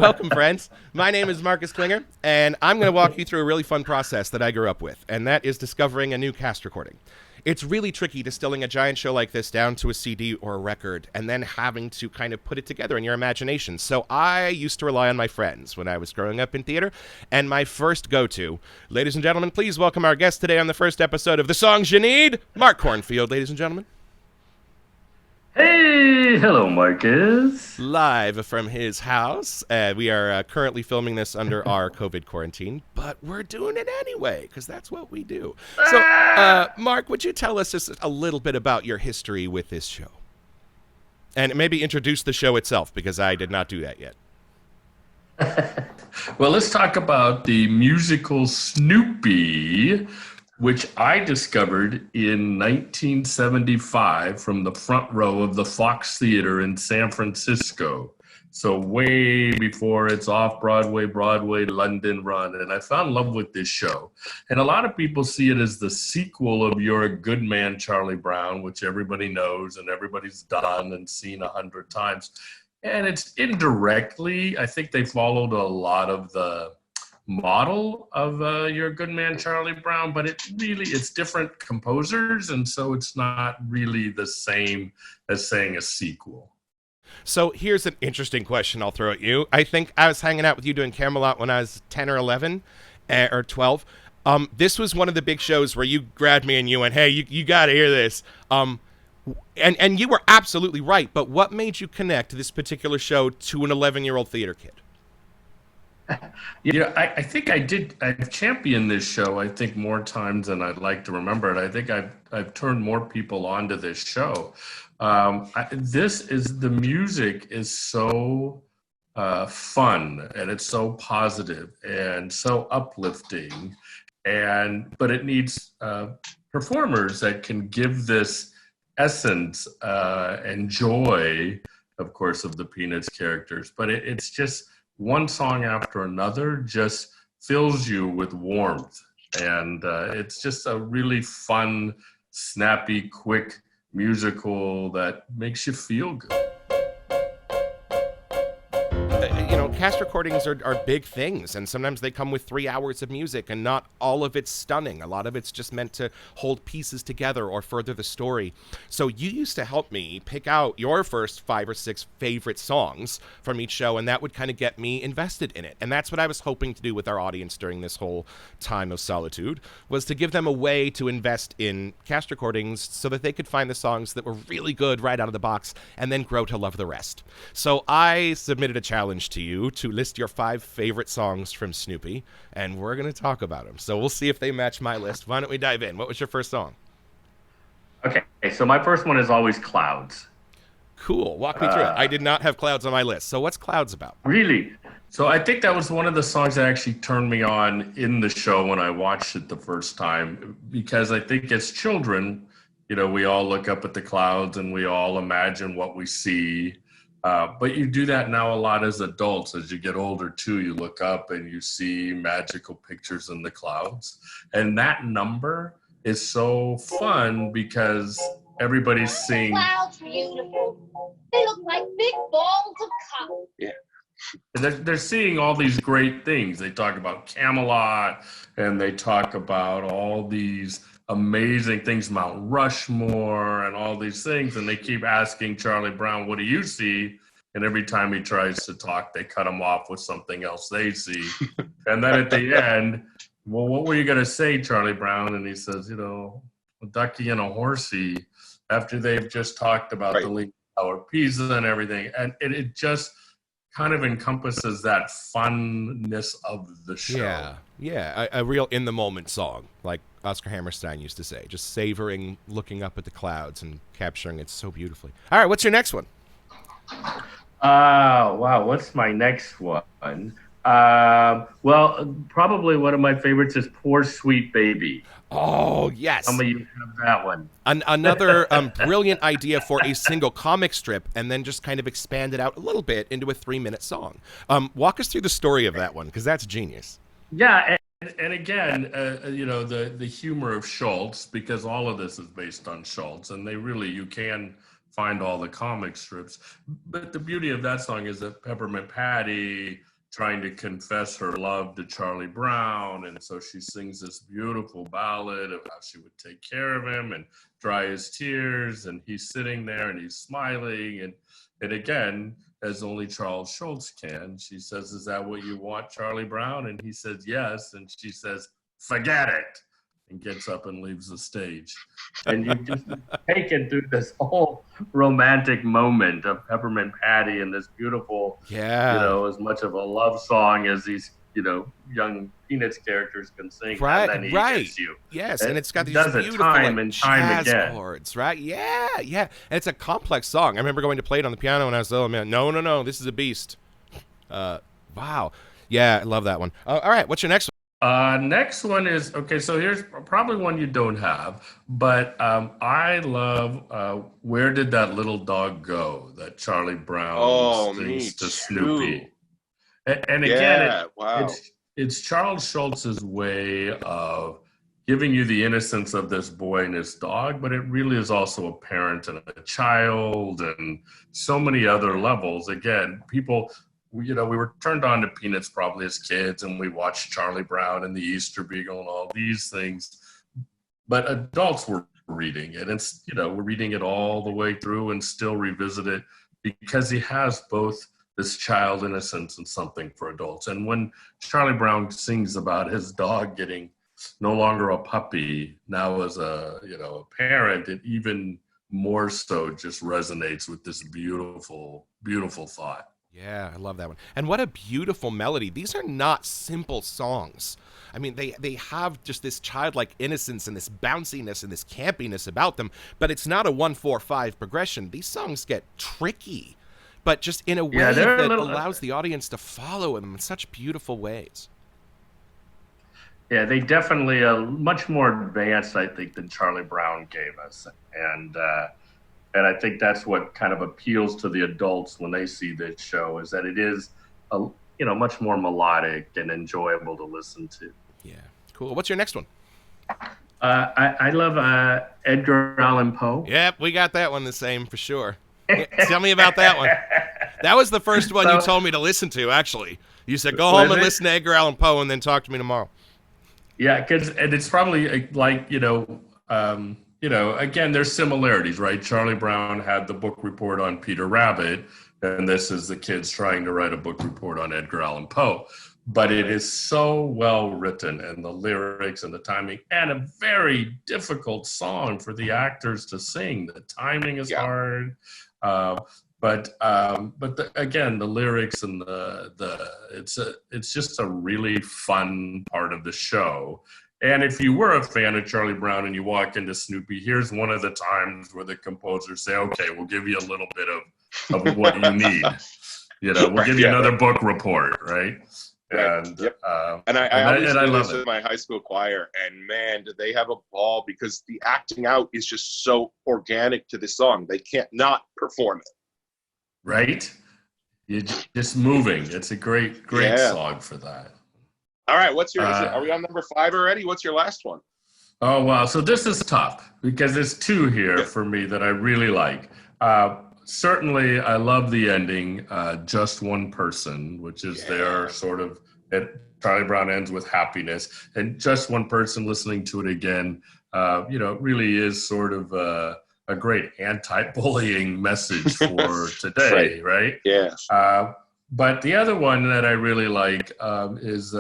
Welcome, friends. My name is Marcus Klinger, and I'm going to walk you through a really fun process that I grew up with, and that is discovering a new cast recording. It's really tricky distilling a giant show like this down to a CD or a record, and then having to kind of put it together in your imagination. So I used to rely on my friends when I was growing up in theater, and my first go-to. Ladies and gentlemen, please welcome our guest today on the first episode of The Songs You Need, Mark Cornfield, ladies and gentlemen. Hey, hello, Marcus. Live from his house. We are currently filming this under our COVID quarantine, but we're doing it anyway because that's what we do. So, Mark, would you tell us just a little bit about your history with this show? And maybe introduce the show itself because I did not do that yet. Well, let's talk about the musical Snoopy, which I discovered in 1975 from the front row of the Fox Theater in San Francisco. So way before its off-Broadway, London run. And I fell in love with this show. And a lot of people see it as the sequel of You're a Good Man, Charlie Brown, which everybody knows and everybody's done and seen 100 times. And it's indirectly, I think they followed a lot of the model of You're a Good Man, Charlie Brown, but it's different composers, and so it's not really the same as saying a sequel. So here's an interesting question I'll throw at you. I think I was hanging out with you doing Camelot when I was 10 or 11 or 12. This was one of the big shows where you grabbed me and you went, hey, you got to hear this. And you were absolutely right, but what made you connect this particular show to an 11-year-old theater kid? Yeah, I think I've championed this show, I think, more times than I'd like to remember it. I think I've turned more people onto this show. The music is so fun, and it's so positive and so uplifting, but it needs performers that can give this essence and joy, of course, of the Peanuts characters. But it's just one song after another just fills you with warmth. And it's just a really fun, snappy, quick musical that makes you feel good. Cast recordings are big things, and sometimes they come with 3 hours of music, and not all of it's stunning. A lot of it's just meant to hold pieces together or further the story. So you used to help me pick out your first 5 or 6 favorite songs from each show, and that would kind of get me invested in it. And that's what I was hoping to do with our audience during this whole time of solitude, was to give them a way to invest in cast recordings so that they could find the songs that were really good right out of the box and then grow to love the rest. So I submitted a challenge to you to list your 5 favorite songs from Snoopy, and we're going to talk about them. So we'll see if they match my list. Why don't we dive in? What was your first song? Okay, so my first one is always Clouds. Cool. Walk me through it. I did not have Clouds on my list. So what's Clouds about? Really? So I think that was one of the songs that actually turned me on in the show when I watched it the first time, because I think as children, we all look up at the clouds and we all imagine what we see. But you do that now a lot as adults. As you get older, too, you look up and you see magical pictures in the clouds. And that number is so fun because everybody's seeing. Clouds beautiful. They look like big balls of cotton. Yeah. They're seeing all these great things. They talk about Camelot, and they talk about all these amazing things, Mount Rushmore and all these things, and they keep asking Charlie Brown, what do you see? And every time he tries to talk, they cut him off with something else they see. And then at the end, well, what were you going to say, Charlie Brown? And he says, a ducky and a horsey, after they've just talked about the Leaning Tower of Pisa and everything. And it just kind of encompasses that funness of the show. Yeah, a real in-the-moment song, like Oscar Hammerstein used to say, just savoring, looking up at the clouds and capturing it so beautifully. All right, what's your next one? Wow, what's my next one? Well, probably one of my favorites is Poor Sweet Baby. Oh, yes. Some of you have that one. Another brilliant idea for a single comic strip, and then just kind of expand it out a little bit into a 3-minute song. Walk us through the story of that one, because that's genius. Yeah, and again, the humor of Schultz, because all of this is based on Schultz, and you can find all the comic strips. But the beauty of that song is that Peppermint Patty trying to confess her love to Charlie Brown. And so she sings this beautiful ballad of how she would take care of him and dry his tears. And he's sitting there and he's smiling. And again, as only Charles Schultz can, she says, "Is that what you want, Charlie Brown?" And he says, "Yes." And she says, "Forget it," and gets up and leaves the stage. And you just taken through this whole romantic moment of Peppermint Patty and this beautiful, as much of a love song as these, young Peanuts characters can sing. Right, and then he right. hits you. Yes, and it's got these does beautiful it time and time jazz again. chords, right? Yeah. And it's a complex song. I remember going to play it on the piano and I was, oh man, no, this is a beast. Wow. Yeah, I love that one. All right, what's your next one? Next one is, okay, so here's probably one you don't have, but I love Where Did That Little Dog Go? That Charlie Brown sings to Snoopy. And again, it's Charles Schultz's way of giving you the innocence of this boy and his dog, but it really is also a parent and a child and so many other levels. Again, people... we were turned on to Peanuts probably as kids, and we watched Charlie Brown and the Easter Beagle and all these things. But adults were reading it, and we're reading it all the way through and still revisit it because he has both this child innocence and something for adults. And when Charlie Brown sings about his dog getting no longer a puppy, now as a parent, it even more so just resonates with this beautiful, beautiful thought. Yeah, I love that one. And what a beautiful melody. These are not simple songs. I mean, they have just this childlike innocence and this bounciness and this campiness about them, but it's not a 1-4-5 progression. These songs get tricky, but just in a way that allows the audience to follow them in such beautiful ways. Yeah, they definitely are much more advanced, I think, than Charlie Brown gave us. And I think that's what kind of appeals to the adults when they see this show, is that it is, much more melodic and enjoyable to listen to. Yeah, cool. What's your next one? I love Edgar Allan Poe. Yep, we got that one the same for sure. Tell me about that one. That was the first one you told me to listen to, actually. You said, go home and listen to Edgar Allan Poe and then talk to me tomorrow. Yeah, and it's probably like, again, there's similarities, right? Charlie Brown had the book report on Peter Rabbit, and this is the kids trying to write a book report on Edgar Allan Poe. But it is so well written, and the lyrics and the timing, and a very difficult song for the actors to sing. The timing is hard, but again, the lyrics and it's just a really fun part of the show. And if you were a fan of Charlie Brown and you walk into Snoopy, here's one of the times where the composers say, okay, we'll give you a little bit of what you need. We'll give you another book report, right? And and I always do this with my high school choir, and man, did they have a ball, because the acting out is just so organic to the song. They can't not perform it. Right? You're just moving. It's a great song for that. All right, what's your? Are we on number 5 already? What's your last one? Oh wow! So this is tough because there's 2 here for me that I really like. Certainly, I love the ending, "Just One Person," which is their sort of. Charlie Brown ends with happiness, and just one person listening to it again. It really is sort of a great anti-bullying message for today, right? Yeah. But the other one that I really like is.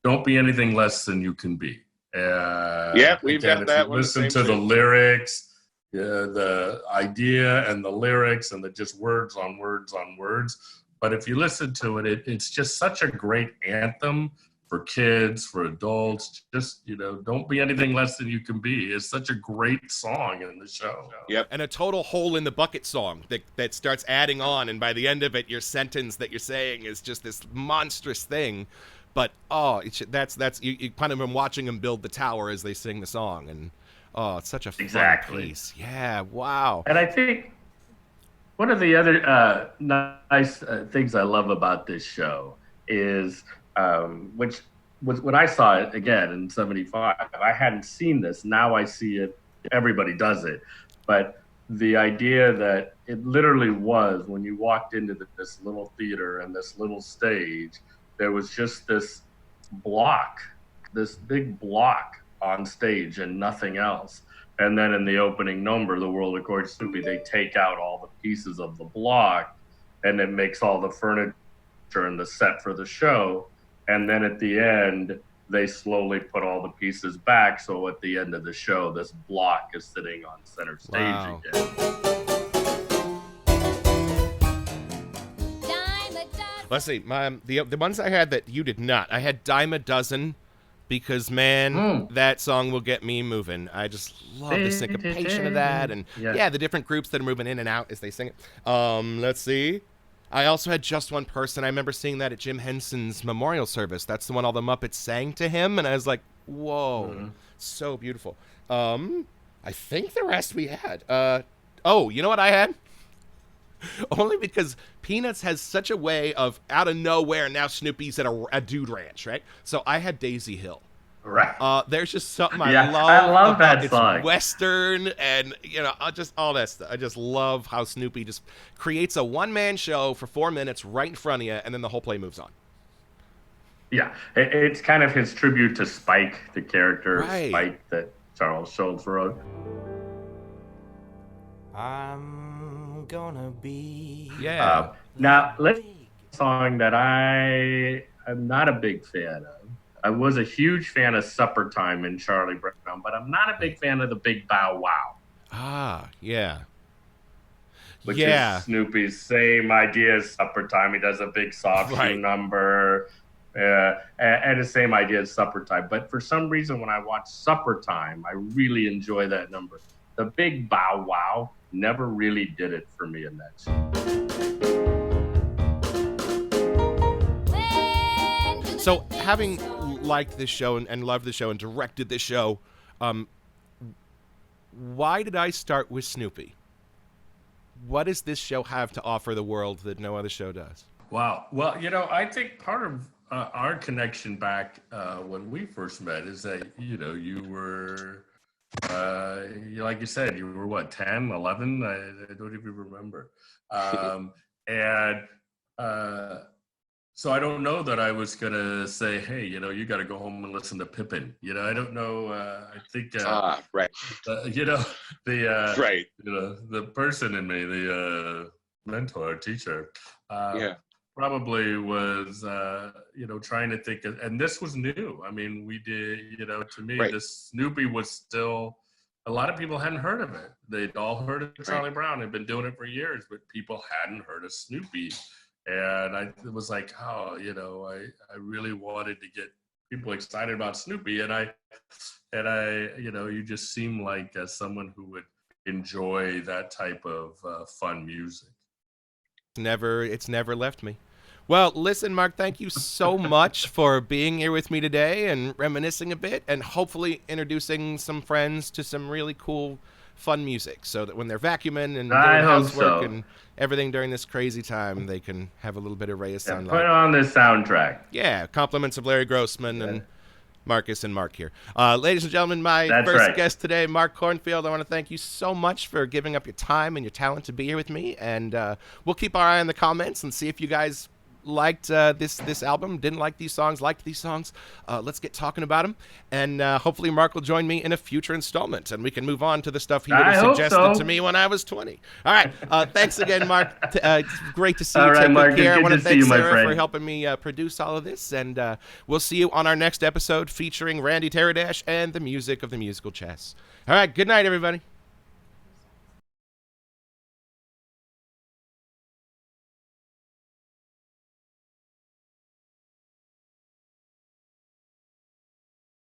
Don't be anything less than you can be. We've got that one. Listen to the lyrics, the idea and the lyrics and the just words on words on words. But if you listen to it, it's just such a great anthem for kids, for adults. Just, don't be anything less than you can be. It's such a great song in the show. Yep. And a total hole in the bucket song that starts adding on. And by the end of it, your sentence that you're saying is just this monstrous thing. But that's you kind of been watching them build the tower as they sing the song, and it's such a fun piece. Yeah, wow. And I think one of the other nice things I love about this show is, which was when I saw it again in '75. I hadn't seen this. Now I see it. Everybody does it, but the idea that it literally was when you walked into this little theater and this little stage. there was just this big block on stage and nothing else. And then in the opening number, The World According to Snoopy, they take out all the pieces of the block, and it makes all the furniture and the set for the show. And then at the end, they slowly put all the pieces back. So at the end of the show, this block is sitting on center stage again. Let's see. The ones I had that you did not. I had Dime a Dozen, because man, that song will get me moving. I just love the syncopation of that, and the different groups that are moving in and out as they sing it. Let's see. I also had Just One Person. I remember seeing that at Jim Henson's memorial service. That's the one all the Muppets sang to him, and I was like, whoa, so beautiful. I think the rest we had. You know what I had? Only because Peanuts has such a way of out of nowhere, now Snoopy's at a dude ranch, right? So I had Daisy Hill. Right. There's just something I love. I love that song. It's Western, and just all that stuff. I just love how Snoopy just creates a one-man show for 4 minutes right in front of you, and then the whole play moves on. Yeah, it's kind of his tribute to Spike, the character Spike that Charles Schultz wrote. I'm gonna be. Now, let's song that I am not a big fan of. I was a huge fan of Supper Time in Charlie Brown, but I'm not a big fan of the Big Bow Wow. Which is Snoopy's same idea as Supper Time. He does a big soft shoe number, and the same idea as Supper Time. But for some reason, when I watch Supper Time, I really enjoy that number. The Big Bow Wow never really did it for me in that song. So, having liked this show and loved the show and directed this show, why did I start with Snoopy? What does this show have to offer the world that no other show does? Wow. Well, I think part of our connection back when we first met is that, you were, like you said, you were what, 10, 11? I don't even remember. So I don't know that I was going to say, hey, you got to go home and listen to Pippin. I don't know. I think, the person in me, the mentor, teacher, probably was, trying to think, and this was new. I mean, we did, to me, this Snoopy was still, a lot of people hadn't heard of it. They'd all heard of Charlie Brown. They'd been doing it for years, but people hadn't heard of Snoopy. And I was like, I really wanted to get people excited about Snoopy. And I, you just seem like someone who would enjoy that type of fun music. It's never left me. Well, listen, Mark, thank you so much for being here with me today and reminiscing a bit, and hopefully introducing some friends to some really cool, fun music, so that when they're vacuuming and doing housework and everything during this crazy time, they can have a little bit of ray of sunlight. Put on the soundtrack. Yeah, compliments of Larry Grossman and Marcus and Mark here. Ladies and gentlemen, my first guest today, Mark Cornfield. I want to thank you so much for giving up your time and your talent to be here with me, and we'll keep our eye on the comments and see if you guys liked this album, didn't like these songs, liked these songs. Let's get talking about them, and hopefully Mark will join me in a future installment, and we can move on to the stuff he would have suggested to me when I was 20. All right, thanks again, Mark. It's great to see you. Take good care. I want to thank Sarah for helping me produce all of this, and we'll see you on our next episode featuring Randy Teradash and the music of the musical chess. All right, good night, everybody.